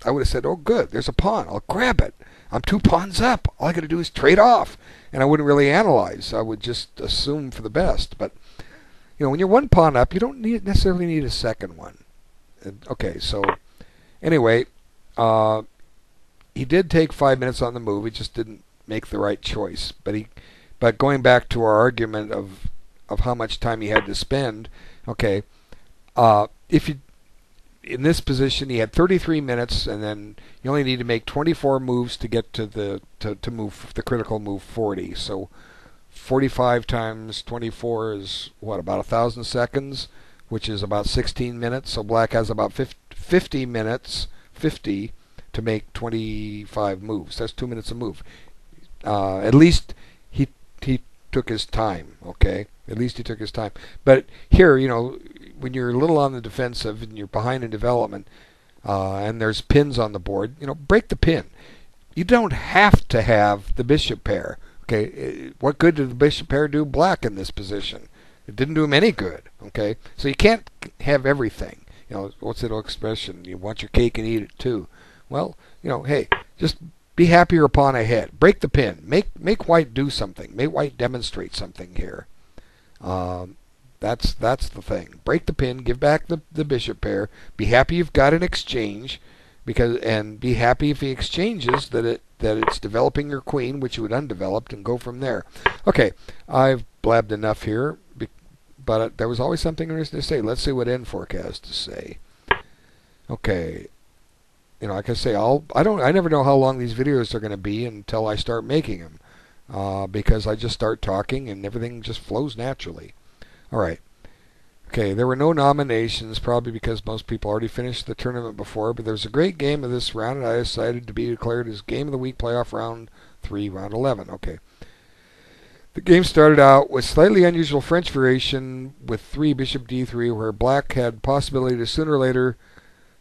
I would have said, oh, good, there's a pawn. I'll grab it. I'm 2 pawns up. All I got to do is trade off. And I wouldn't really analyze. I would just assume for the best. But, when you're 1 pawn up, you don't necessarily need a second one. Okay, so anyway, he did take 5 minutes on the move. He just didn't make the right choice. But going back to our argument of how much time he had to spend, okay, if you in this position, he had 33 minutes, and then you only need to make 24 moves to get to to move the critical move 40. So 45 times 24 is what, about 1,000 seconds, which is about 16 minutes. So black has about 50 minutes, 50 to make 25 moves. That's 2 minutes a move. At least he took his time. Okay, at least he took his time. But here, when you're a little on the defensive and you're behind in development, and there's pins on the board, break the pin. You don't have to have the bishop pair. Okay, what good did the bishop pair do black in this position? It didn't do him any good. Okay, so you can't have everything. What's that old expression? You want your cake and eat it too. Well, hey, just be happy you're a pawn ahead. Break the pin. Make white do something. Make white demonstrate something here. That's the thing. Break the pin. Give back the bishop pair. Be happy you've got an exchange, and be happy if he exchanges that it's developing your queen, which you would undeveloped, and go from there. Okay, I've blabbed enough here, but there was always something interesting to say. Let's see what N4 has to say. Okay. Like I say, I never know how long these videos are going to be until I start making them, because I just start talking and everything just flows naturally. All right. Okay, there were no nominations, probably because most people already finished the tournament before, but there's a great game of this round, and I decided to be declared as Game of the Week playoff round 3, round 11. Okay. The game started out with slightly unusual French variation with 3 bishop d3, where black had possibility to sooner or later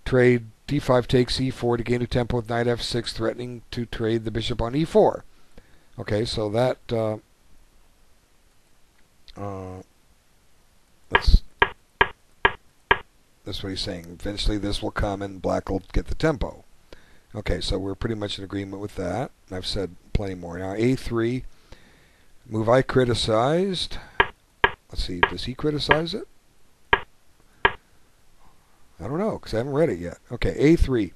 trade d5 takes e4 to gain a tempo with knight f6, threatening to trade the bishop on e4. Okay, so that that's what he's saying. Eventually this will come and black will get the tempo. Okay, so we're pretty much in agreement with that. I've said plenty more. Now a3, move I criticized. Let's see, does he criticize it? I don't know, because I haven't read it yet. Okay, a3.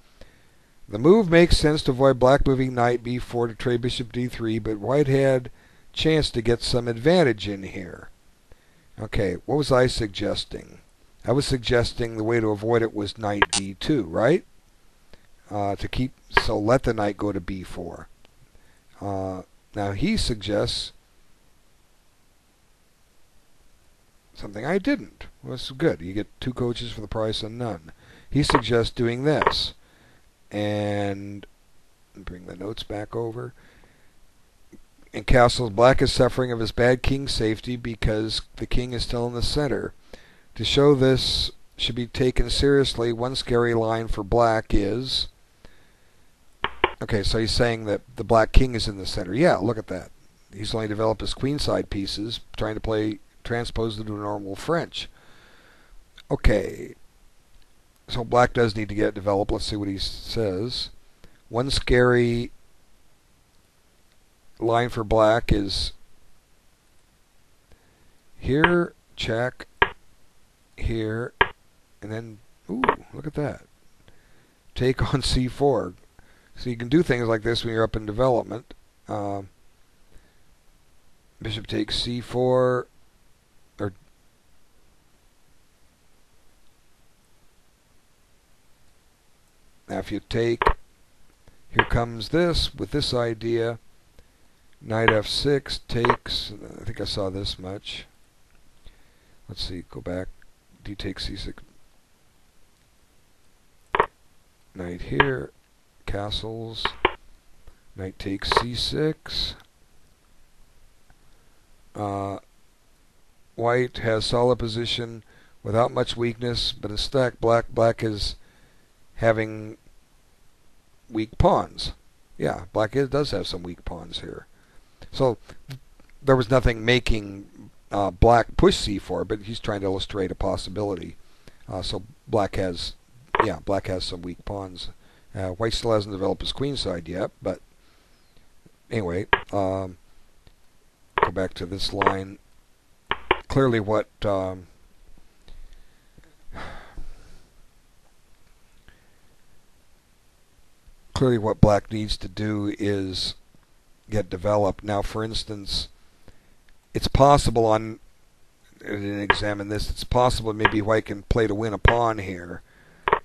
The move makes sense to avoid black moving knight b4 to trade bishop d3, but white had chance to get some advantage in here. Okay, what was I suggesting? I was suggesting the way to avoid it was knight d2, right? So let the knight go to b4. Now he suggests something I didn't. Well, that's good. You get 2 coaches for the price of none. He suggests doing this. And bring the notes back over. In castles, black is suffering of his bad king safety because the king is still in the center. To show this should be taken seriously, one scary line for black is... Okay, so he's saying that the black king is in the center. Yeah, look at that. He's only developed his queenside pieces, trying to transpose it to normal French. Okay, so black does need to get developed. Let's see what he says. One scary line for black is here, check, here, and then, ooh, look at that. Take on c4. So you can do things like this when you're up in development. Bishop takes c4, or now if you take, here comes this with this idea. Knight f6 takes, I think I saw this much. Let's see, go back. D takes c6. Knight here, castles. Knight takes c6. White has solid position without much weakness, but in stack black is having weak pawns. Yeah, black does have some weak pawns here. So there was nothing making black push c4, but he's trying to illustrate a possibility. So black has some weak pawns White still hasn't developed his queen side yet, but anyway, go back to this line. Clearly what black needs to do is get developed. Now, for instance, it's possible on, I didn't examine this, it's possible maybe white can play to win a pawn here.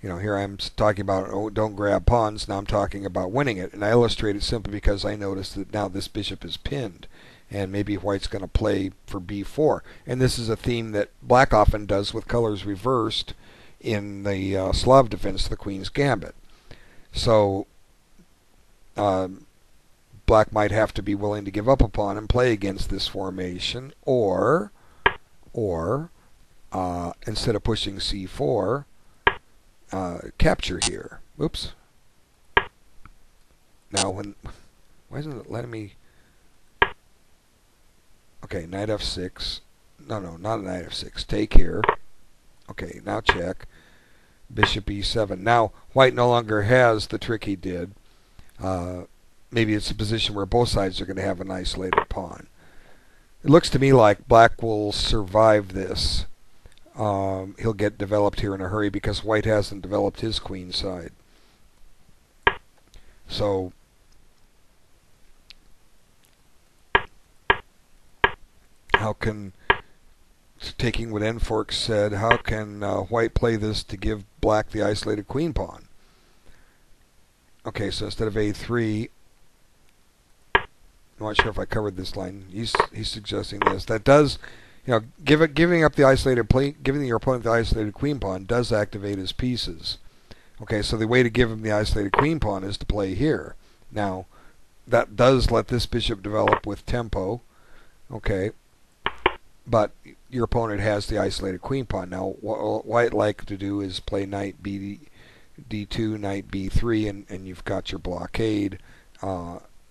You know, here I'm talking about, oh, don't grab pawns. Now I'm talking about winning it. And I illustrate it simply because I noticed that now this bishop is pinned. And maybe white's going to play for b4. And this is a theme that black often does with colors reversed in the Slav defense of the Queen's Gambit. So black might have to be willing to give up a pawn and play against this formation, or instead of pushing c4, capture here. Oops. Now why isn't it letting me? Okay, knight f6. No, not knight f6. Take here. Okay, now check. Bishop e7. Now white no longer has the trick he did. Maybe it's a position where both sides are going to have an isolated pawn. It looks to me like black will survive this. He'll get developed here in a hurry because white hasn't developed his queen side. So how can, taking what Nfork said, how can white play this to give black the isolated queen pawn? Okay, so instead of a3, I'm not sure if I covered this line. He's suggesting this. That does, you know, giving up the isolated giving your opponent the isolated queen pawn does activate his pieces. Okay, so the way to give him the isolated queen pawn is to play here. Now, that does let this bishop develop with tempo. Okay, but your opponent has the isolated queen pawn. Now, what I'd like to do is play knight d2, knight b3, and you've got your blockade.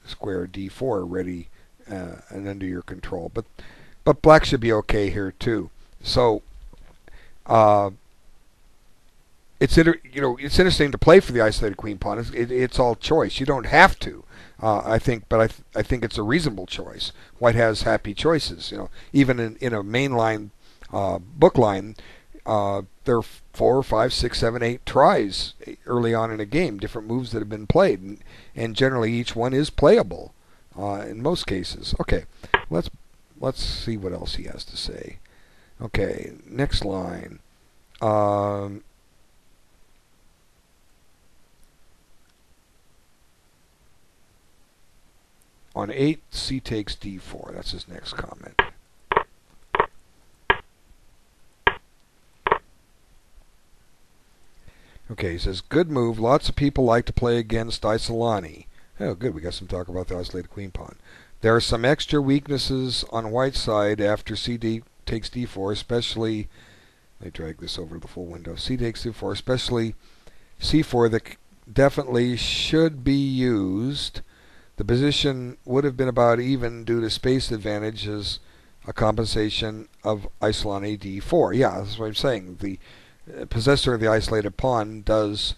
Square d4 ready and under your control, but black should be okay here too. So it's interesting to play for the isolated queen pawn. It's all choice. You don't have to. I think it's a reasonable choice. White has happy choices. You know, even in a mainline book line, there are 4, 5, 6, 7, 8 tries early on in a game, different moves that have been played, and generally each one is playable in most cases. Okay, let's see what else he has to say. Okay, next line. On 8, c takes d4. That's his next comment. Okay, he says, good move. Lots of people like to play against Isolani. Oh, good. We got some talk about the isolated queen pawn. There are some extra weaknesses on white's side after cd takes d4, especially, let me drag this over to the full window, c takes d4, especially c4 that definitely should be used. The position would have been about even due to space advantage as a compensation of Isolani d4. Yeah, that's what I'm saying. The possessor of the isolated pawn does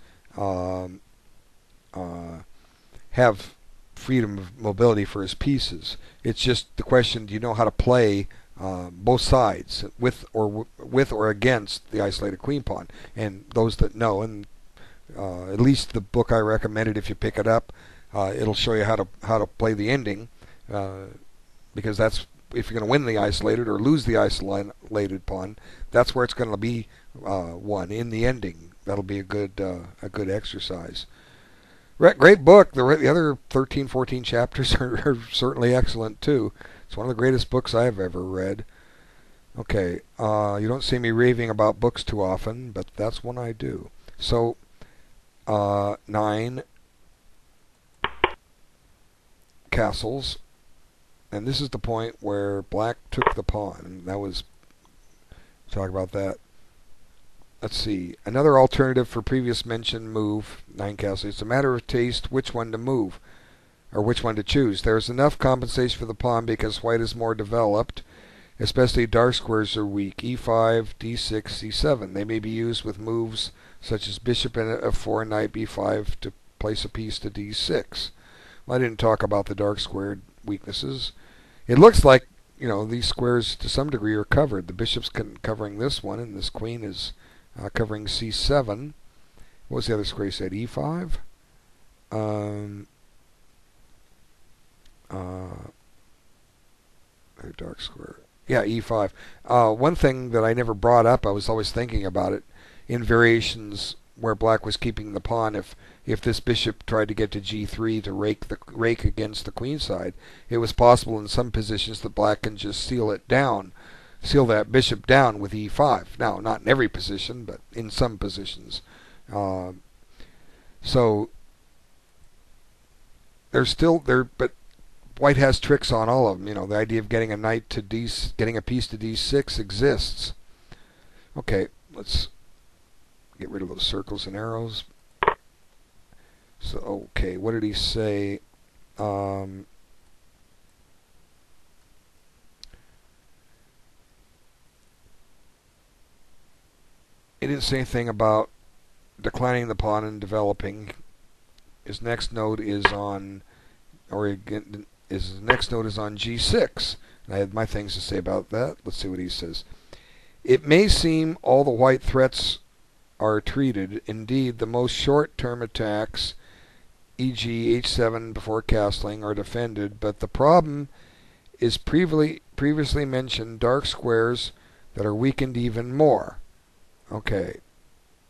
have freedom of mobility for his pieces. It's just the question: do you know how to play both sides with or against the isolated queen pawn? And those that know, and at least the book I recommended, if you pick it up, it'll show you how to play the ending, because that's, if you're going to win the isolated or lose the isolated pawn, that's where it's going to be won in the ending. That'll be a good exercise. Great book. The other 13, 14 chapters are certainly excellent too. It's one of the greatest books I've ever read. Okay, you don't see me raving about books too often, but that's one I do. So 9 castles. And this is the point where black took the pawn. And that was, talk about that. Let's see. Another alternative for previous mentioned move, 9 castles. It's a matter of taste which one to move, or which one to choose. There's enough compensation for the pawn because white is more developed, especially dark squares are weak. e5, d6, c7. They may be used with moves such as bishop f4, knight b5 to place a piece to d6. Well, I didn't talk about the dark squared weaknesses. It looks like, you know, these squares to some degree are covered. The bishop's covering this one, and this queen is covering c7. What was the other square you said? e5? Dark square. Yeah, e5. One thing that I never brought up, I was always thinking about it, in variations where black was keeping the pawn, if this bishop tried to get to g3 to rake against the queen side, it was possible in some positions that black can just seal that bishop down with e5. Now, not in every position, but in some positions. So there's still there, but white has tricks on all of them. You know, the idea of getting a knight to getting a piece to d6 exists. Okay, let's get rid of those circles and arrows. So, okay, what did he say? He didn't say anything about declining the pawn and developing. His next node is on, his next node is on g6. And I had my things to say about that. Let's see what he says. It may seem all the white threats are treated. Indeed, the most short-term attacks, e.g. h7 before castling, are defended, but the problem is previously mentioned dark squares that are weakened even more. Okay,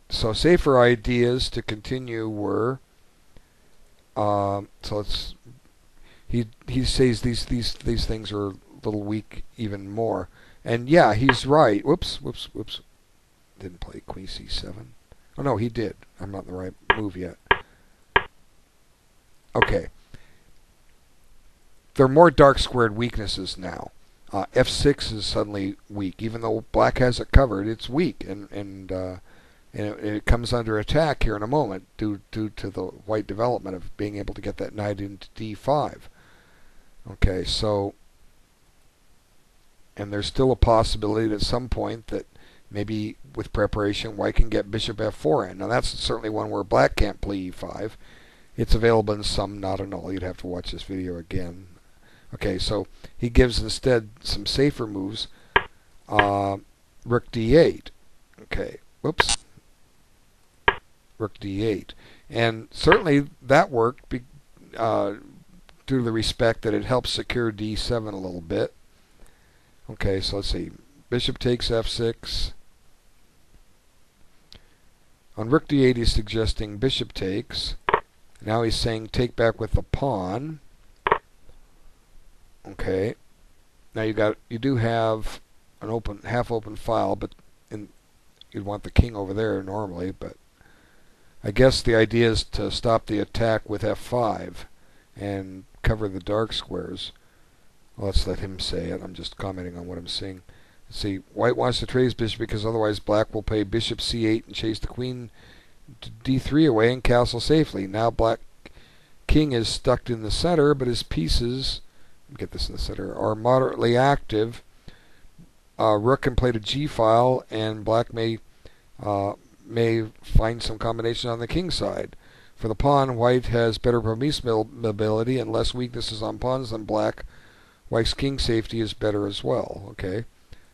so safer ideas to continue were, so let's, he says these things are a little weak even more. And yeah, he's right. Whoops. Didn't play queen c7. Oh no, he did. I'm not in the right move yet. Okay. There are more dark squared weaknesses now. f6 is suddenly weak, even though black has it covered. It's weak, and it comes under attack here in a moment due to the white development of being able to get that knight into d5. Okay, so, and there's still a possibility at some point that maybe with preparation white can get bishop f4 in. Now that's certainly one where black can't play e5. It's available in some, not in all. You'd have to watch this video again. Okay, so he gives instead some safer moves. Rook d8. Okay, whoops. Rook d8. And certainly that worked due to the respect that it helps secure d7 a little bit. Okay, so let's see. Bishop takes f6. On rook d8 he's suggesting bishop takes. Now he's saying take back with the pawn. Okay. Now you do have an half open file, but you'd want the king over there normally, but I guess the idea is to stop the attack with f5 and cover the dark squares. Well, let's let him say it. I'm just commenting on what I'm seeing. Let's see. White wants to trade his bishop because otherwise black will play bishop c8 and chase the queen to d3 away and castle safely. Now black king is stuck in the center, but his pieces, get this in the center, are moderately active. Rook can play to g file, and black may find some combination on the king side. For the pawn, white has better mobility and less weaknesses on pawns than black. White's king safety is better as well. Okay,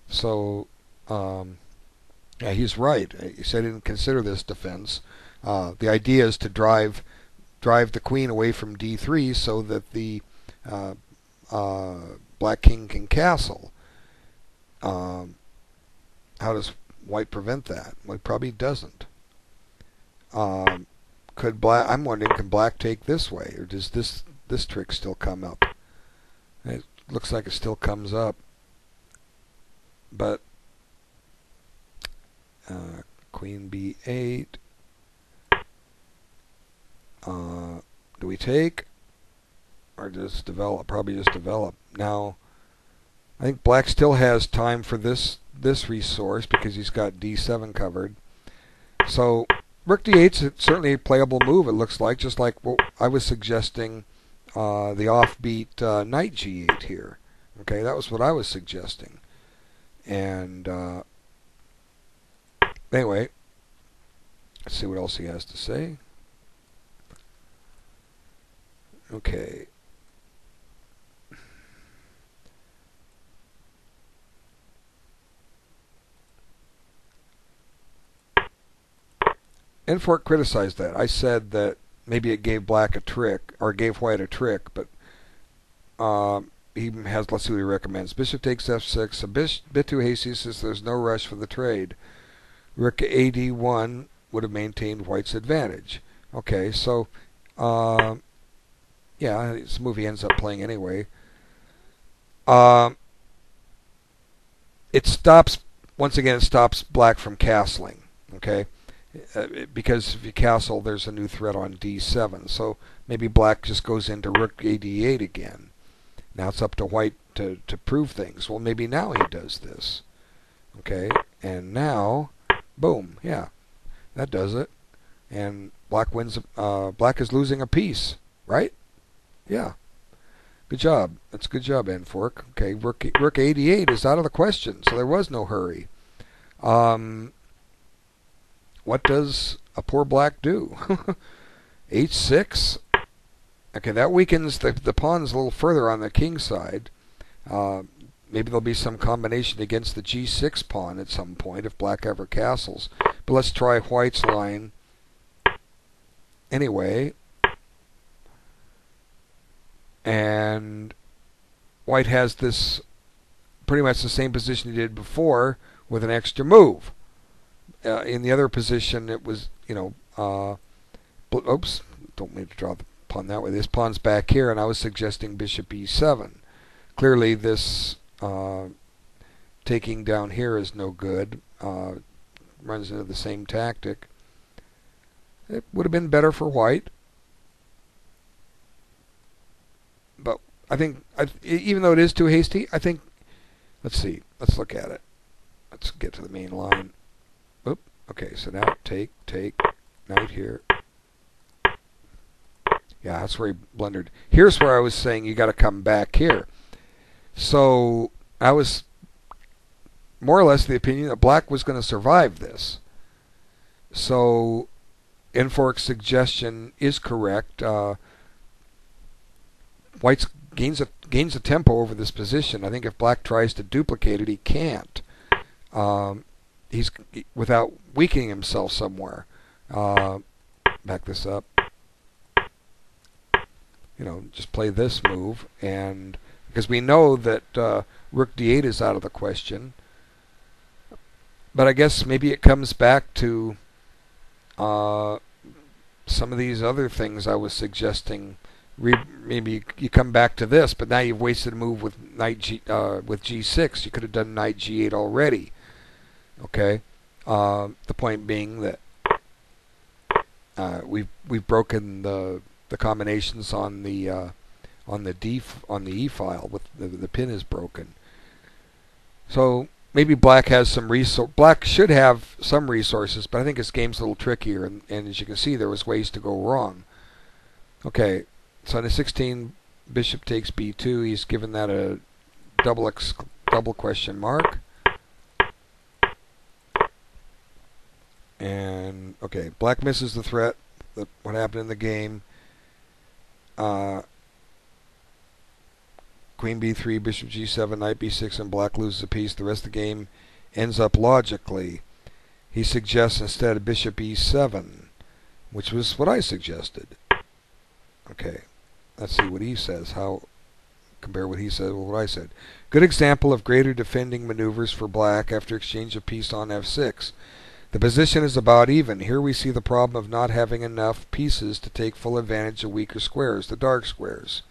so yeah, he's right. He said he didn't consider this defense. The idea is to drive the queen away from d3 so that the black king can castle. How does white prevent that? Well, it probably doesn't. Could black? I'm wondering, can black take this way, or does this trick still come up? It looks like it still comes up, but queen b8. Do we take, or just develop? Probably just develop. Now, I think black still has time for this resource because he's got d7 covered. So rook d8 is certainly a playable move, it looks like, just like what I was suggesting, the offbeat knight g8 here. Okay, that was what I was suggesting. And anyway, let's see what else he has to say. Okay. N4 criticized that. I said that maybe it gave black a trick, or gave white a trick, but he has, let's see what he recommends. Bishop takes f6. A bit too hasty says there's no rush for the trade. Rook ad1 would have maintained white's advantage. Okay, so yeah, this move he ends up playing anyway. It stops, once again, it stops black from castling. Okay, because if you castle, there's a new threat on d7. So maybe black just goes into rook ad8 again. Now it's up to white to prove things. Well, maybe now he does this. Okay, and now, boom, yeah, that does it. And black wins. Black is losing a piece, right? Yeah. Good job. That's a good job, N4. Okay, rook ad8 is out of the question, so there was no hurry. What does a poor black do? h6. Okay, that weakens the pawns a little further on the king side. Maybe there'll be some combination against the g6 pawn at some point if black ever castles. But let's try white's line anyway. And white has this pretty much the same position he did before with an extra move. In the other position, it was, oops, don't mean to draw the pawn that way. This pawn's back here, and I was suggesting bishop e7. Clearly, this taking down here is no good. Runs into the same tactic. It would have been better for white. But I think, even though it is too hasty, I think, let's see, let's look at it. Let's get to the main line. Oop, okay, so now take, knight here. Yeah, that's where he blundered. Here's where I was saying you got to come back here. So I was more or less the opinion that black was going to survive this. So N4's suggestion is correct. White gains a tempo over this position. I think if black tries to duplicate it, he can't. He's without weakening himself somewhere. Back this up. Just play this move, and because we know that rook d8 is out of the question. But I guess maybe it comes back to some of these other things I was suggesting. Maybe you come back to this, but now you've wasted a move with with g6. You could have done knight g8 already. Okay, the point being that we've broken the combinations on the E file. With the pin is broken. So maybe black has some Black should have some resources, but I think this game's a little trickier. And as you can see, there was ways to go wrong. Okay. So on the 16, bishop takes b2. He's given that a double question mark. And okay, black misses the threat. What happened in the game? Queen b3, bishop g7, knight b6, and black loses a piece. The rest of the game ends up logically. He suggests instead bishop e7, which was what I suggested. Okay. Let's see what he says. Compare what he said with what I said. Good example of greater defending maneuvers for black after exchange of piece on f6. The position is about even. Here we see the problem of not having enough pieces to take full advantage of weaker squares, the dark squares.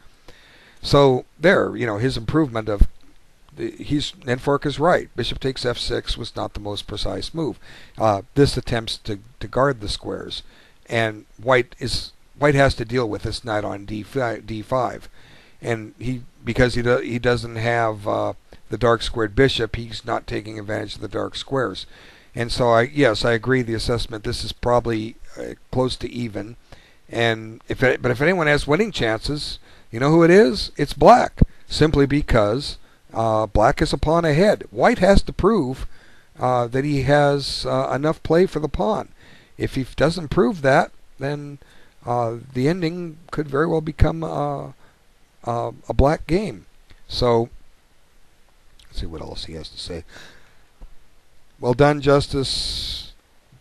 So there, his improvement of N4 is right. Bishop takes f6 was not the most precise move. This attempts to guard the squares, and white has to deal with this knight on d5, and because he doesn't have the dark squared bishop, he's not taking advantage of the dark squares. And so yes, I agree the assessment. This is probably close to even. And if anyone has winning chances, you know who it is? It's black, simply because black is a pawn ahead. White has to prove that he has enough play for the pawn. If he doesn't prove that, then the ending could very well become a black game. So, let's see what else he has to say. Well done, Justice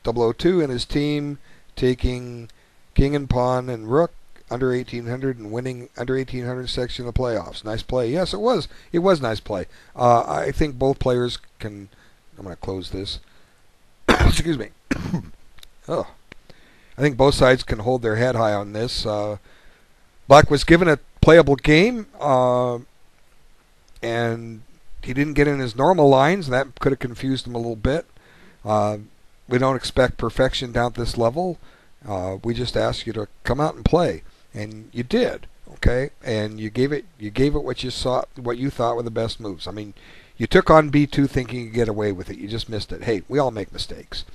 002 and his team, taking king and pawn and rook under 1800 and winning under 1800 section of the playoffs. Nice play. Yes, it was. It was nice play. I think both players can. I'm going to close this. Excuse me. Oh. I think both sides can hold their head high on this. Black was given a playable game, and he didn't get in his normal lines. That could have confused him a little bit. We don't expect perfection down at this level. We just ask you to come out and play, and you did. Okay, and you gave it what you saw, what you thought were the best moves. I mean, you took on B2 thinking you'd get away with it. You just missed it. Hey, we all make mistakes,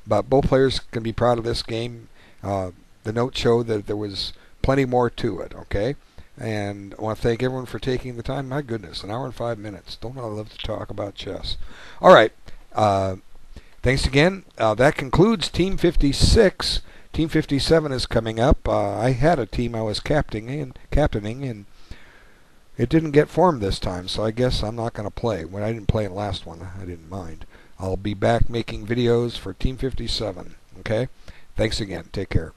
but both players can be proud of this game. The notes show that there was plenty more to it. Okay. And I want to thank everyone for taking the time. My goodness, 1 hour and 5 minutes. Don't I love to talk about chess? All right. Thanks again. That concludes Team 56. Team 57 is coming up. I had a team I was captaining, and it didn't get formed this time, so I guess I'm not going to play. When I didn't play in the last one, I didn't mind. I'll be back making videos for Team 57. Okay? Thanks again. Take care.